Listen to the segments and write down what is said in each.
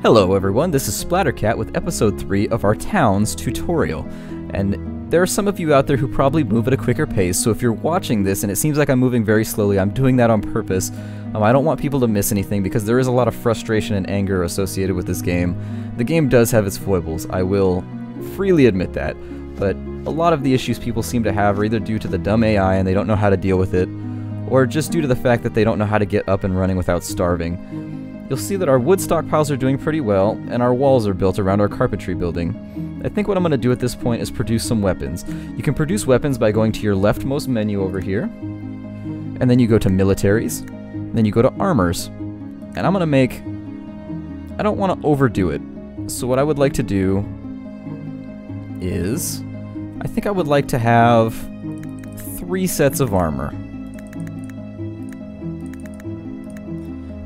Hello everyone, this is Splattercat with episode 3 of our Towns tutorial. And there are some of you out there who probably move at a quicker pace, so if you're watching this and it seems like I'm moving very slowly, I'm doing that on purpose. I don't want people to miss anything because there is a lot of frustration and anger associated with this game. The game does have its foibles, I will freely admit that, but a lot of the issues people seem to have are either due to the dumb AI and they don't know how to deal with it, or just due to the fact that they don't know how to get up and running without starving. You'll see that our wood stockpiles are doing pretty well, and our walls are built around our carpentry building. I think what I'm going to do at this point is produce some weapons. You can produce weapons by going to your leftmost menu over here, and then you go to militaries, then you go to armors. And I'm going to make... I don't want to overdo it, so what I would like to do is... I think I would like to have 3 sets of armor.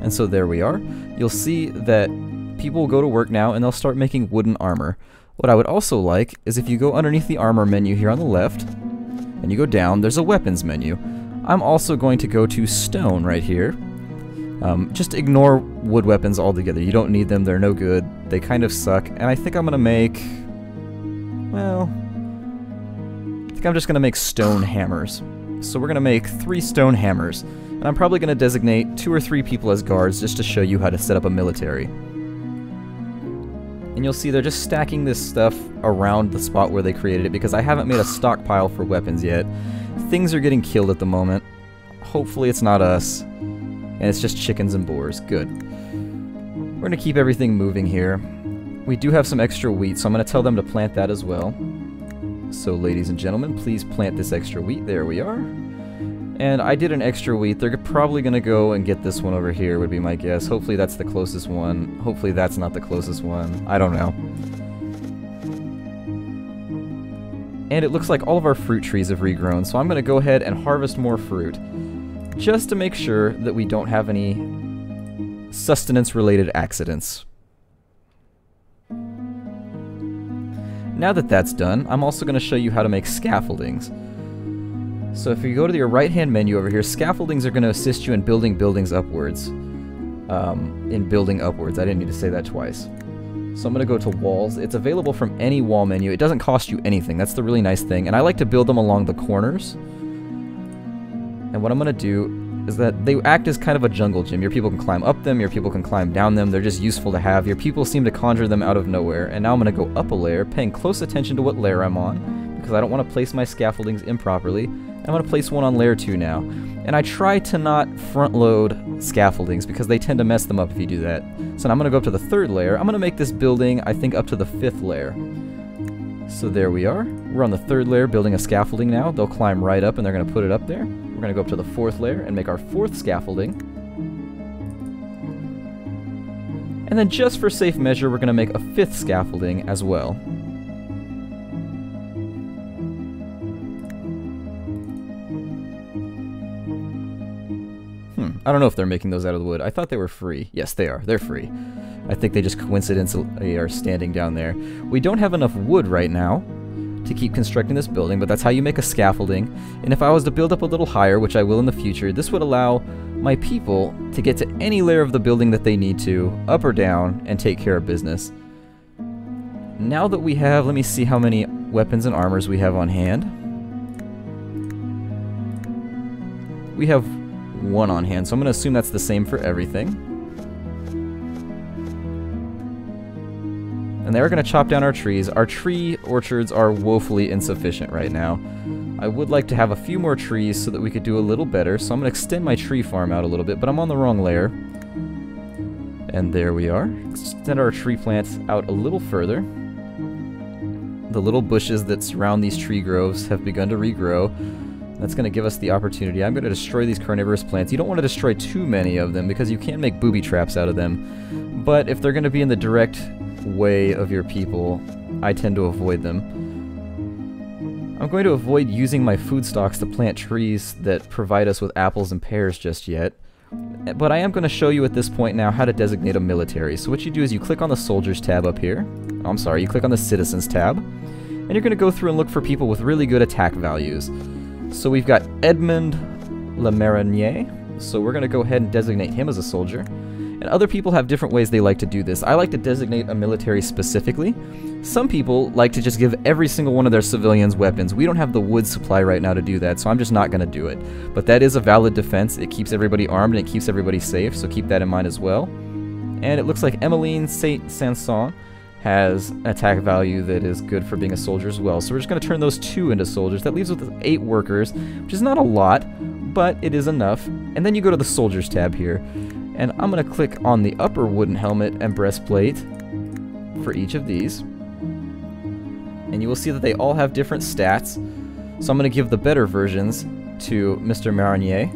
And so there we are. You'll see that people will go to work now and they'll start making wooden armor. What I would also like is if you go underneath the armor menu here on the left, and you go down, there's a weapons menu. I'm also going to go to stone right here. Just ignore wood weapons altogether. You don't need them, they're no good, they kind of suck, and I think I'm gonna make... well... I think I'm just gonna make stone hammers. So we're gonna make 3 stone hammers. And I'm probably going to designate 2 or 3 people as guards just to show you how to set up a military. And you'll see they're just stacking this stuff around the spot where they created it because I haven't made a stockpile for weapons yet. Things are getting killed at the moment. Hopefully it's not us. And it's just chickens and boars. Good. We're going to keep everything moving here. We do have some extra wheat, so I'm going to tell them to plant that as well. So ladies and gentlemen, please plant this extra wheat. There we are. And I did an extra wheat. They're probably going to go and get this one over here, would be my guess. Hopefully that's the closest one. Hopefully that's not the closest one. I don't know. And it looks like all of our fruit trees have regrown, so I'm going to go ahead and harvest more fruit. Just to make sure that we don't have any sustenance-related accidents. Now that that's done, I'm also going to show you how to make scaffoldings. So if you go to your right-hand menu over here, scaffoldings are going to assist you in building buildings upwards. I didn't need to say that twice. So I'm going to go to walls. It's available from any wall menu. It doesn't cost you anything. That's the really nice thing. And I like to build them along the corners. And what I'm going to do is that they act as kind of a jungle gym. Your people can climb up them, your people can climb down them. They're just useful to have. Your people seem to conjure them out of nowhere. And now I'm going to go up a layer, paying close attention to what layer I'm on, because I don't want to place my scaffoldings improperly. I'm going to place one on layer 2 now. And I try to not front load scaffoldings because they tend to mess them up if you do that. So now I'm going to go up to the 3rd layer. I'm going to make this building, I think, up to the 5th layer. So there we are. We're on the 3rd layer building a scaffolding now. They'll climb right up and they're going to put it up there. We're going to go up to the 4th layer and make our 4th scaffolding. And then just for safe measure, we're going to make a 5th scaffolding as well. I don't know if they're making those out of the wood. I thought they were free. Yes, they are. They're free. I think they just coincidentally are standing down there. We don't have enough wood right now to keep constructing this building, but that's how you make a scaffolding. And if I was to build up a little higher, which I will in the future, this would allow my people to get to any layer of the building that they need to, up or down, and take care of business. Now that we have, let me see how many weapons and armors we have on hand. We have 1 on hand, so I'm going to assume that's the same for everything. And they are going to chop down our trees. Our tree orchards are woefully insufficient right now. I would like to have a few more trees so that we could do a little better, so I'm going to extend my tree farm out a little bit, but I'm on the wrong layer. And there we are. Extend our tree plants out a little further. The little bushes that surround these tree groves have begun to regrow. That's going to give us the opportunity. I'm going to destroy these carnivorous plants. You don't want to destroy too many of them because you can make booby traps out of them. But if they're going to be in the direct way of your people, I tend to avoid them. I'm going to avoid using my food stocks to plant trees that provide us with apples and pears just yet. But I am going to show you at this point now how to designate a military. So what you do is you click on the soldiers tab up here. Oh, I'm sorry, you click on the citizens tab. And you're going to go through and look for people with really good attack values. So we've got Edmond Le Marinier, so we're going to go ahead and designate him as a soldier. And And other people have different ways they like to do this. I like to designate a military specifically. Some people like to just give every single one of their civilians weapons. We don't have the wood supply right now to do that, so I'm just not going to do it. But that is a valid defense. It keeps everybody armed and it keeps everybody safe, so keep that in mind as well. And it looks like Emmeline Saint Sanson has an attack value that is good for being a soldier as well. So we're just going to turn those 2 into soldiers. That leaves us with 8 workers, which is not a lot, but it is enough. And then you go to the soldiers tab here. And I'm going to click on the upper wooden helmet and breastplate for each of these. And you will see that they all have different stats. So I'm going to give the better versions to Mr. Marinier.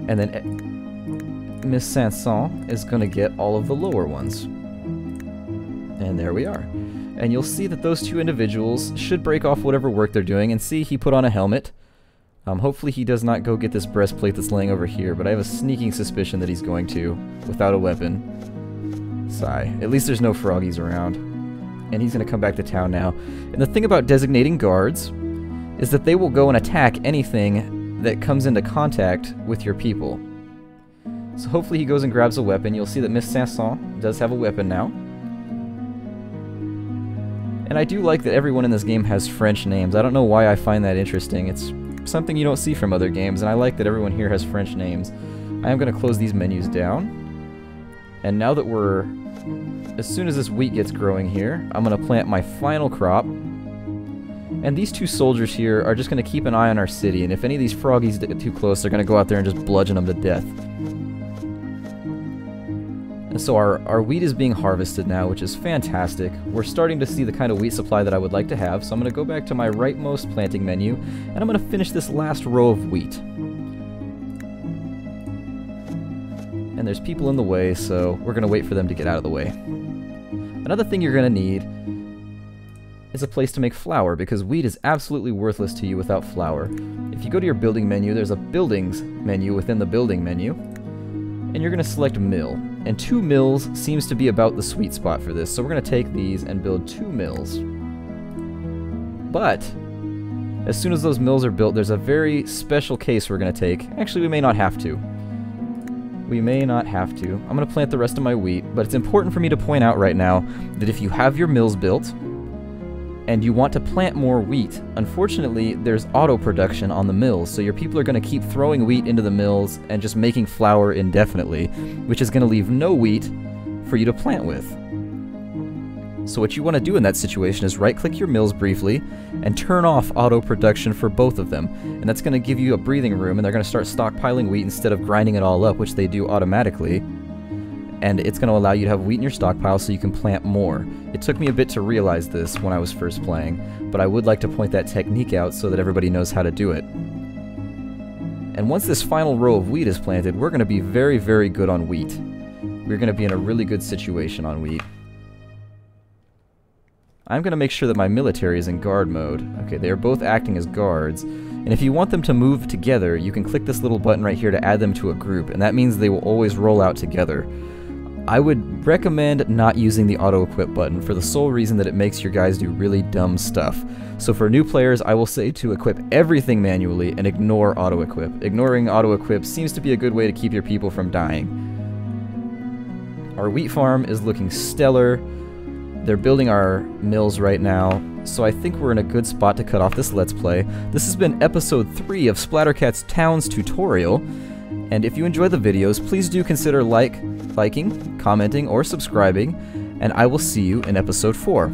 And then Miss Sanson is going to get all of the lower ones. And there we are. And you'll see that those 2 individuals should break off whatever work they're doing. And see, he put on a helmet. Hopefully he does not go get this breastplate that's laying over here, but I have a sneaking suspicion that he's going to, without a weapon. Sigh. At least there's no froggies around. And he's going to come back to town now. And the thing about designating guards is that they will go and attack anything that comes into contact with your people. So hopefully he goes and grabs a weapon. You'll see that Miss Sanson does have a weapon now. And I do like that everyone in this game has French names. I don't know why I find that interesting. It's something you don't see from other games, and I like that everyone here has French names. I am going to close these menus down. And now that as soon as this wheat gets growing here, I'm going to plant my final crop. And these 2 soldiers here are just going to keep an eye on our city, and if any of these froggies get too close, they're going to go out there and just bludgeon them to death. And so our wheat is being harvested now, which is fantastic. We're starting to see the kind of wheat supply that I would like to have, so I'm going to go back to my rightmost planting menu, and I'm going to finish this last row of wheat. And there's people in the way, so we're going to wait for them to get out of the way. Another thing you're going to need is a place to make flour, because wheat is absolutely worthless to you without flour. If you go to your building menu, there's a buildings menu within the building menu, and you're going to select mill. And 2 mills seems to be about the sweet spot for this, so we're going to take these and build 2 mills. But as soon as those mills are built, there's a very special case we're going to take. Actually, we may not have to. We may not have to. I'm going to plant the rest of my wheat, but it's important for me to point out right now that if you have your mills built and you want to plant more wheat, unfortunately there's auto production on the mills, so your people are going to keep throwing wheat into the mills and just making flour indefinitely, which is going to leave no wheat for you to plant with. So what you want to do in that situation is right-click your mills briefly and turn off auto production for both of them, and that's going to give you a breathing room, and they're going to start stockpiling wheat instead of grinding it all up, which they do automatically. And it's going to allow you to have wheat in your stockpile so you can plant more. It took me a bit to realize this when I was first playing, but I would like to point that technique out so that everybody knows how to do it. And once this final row of wheat is planted, we're going to be very, very good on wheat. We're going to be in a really good situation on wheat. I'm going to make sure that my military is in guard mode. Okay, they are both acting as guards. And if you want them to move together, you can click this little button right here to add them to a group, and that means they will always roll out together. I would recommend not using the auto-equip button for the sole reason that it makes your guys do really dumb stuff. So for new players, I will say to equip everything manually and ignore auto-equip. Ignoring auto-equip seems to be a good way to keep your people from dying. Our wheat farm is looking stellar. They're building our mills right now, so I think we're in a good spot to cut off this Let's Play. This has been episode 3 of Splattercat's Towns tutorial, and if you enjoy the videos, please do consider liking, commenting, or subscribing, and I will see you in episode 4.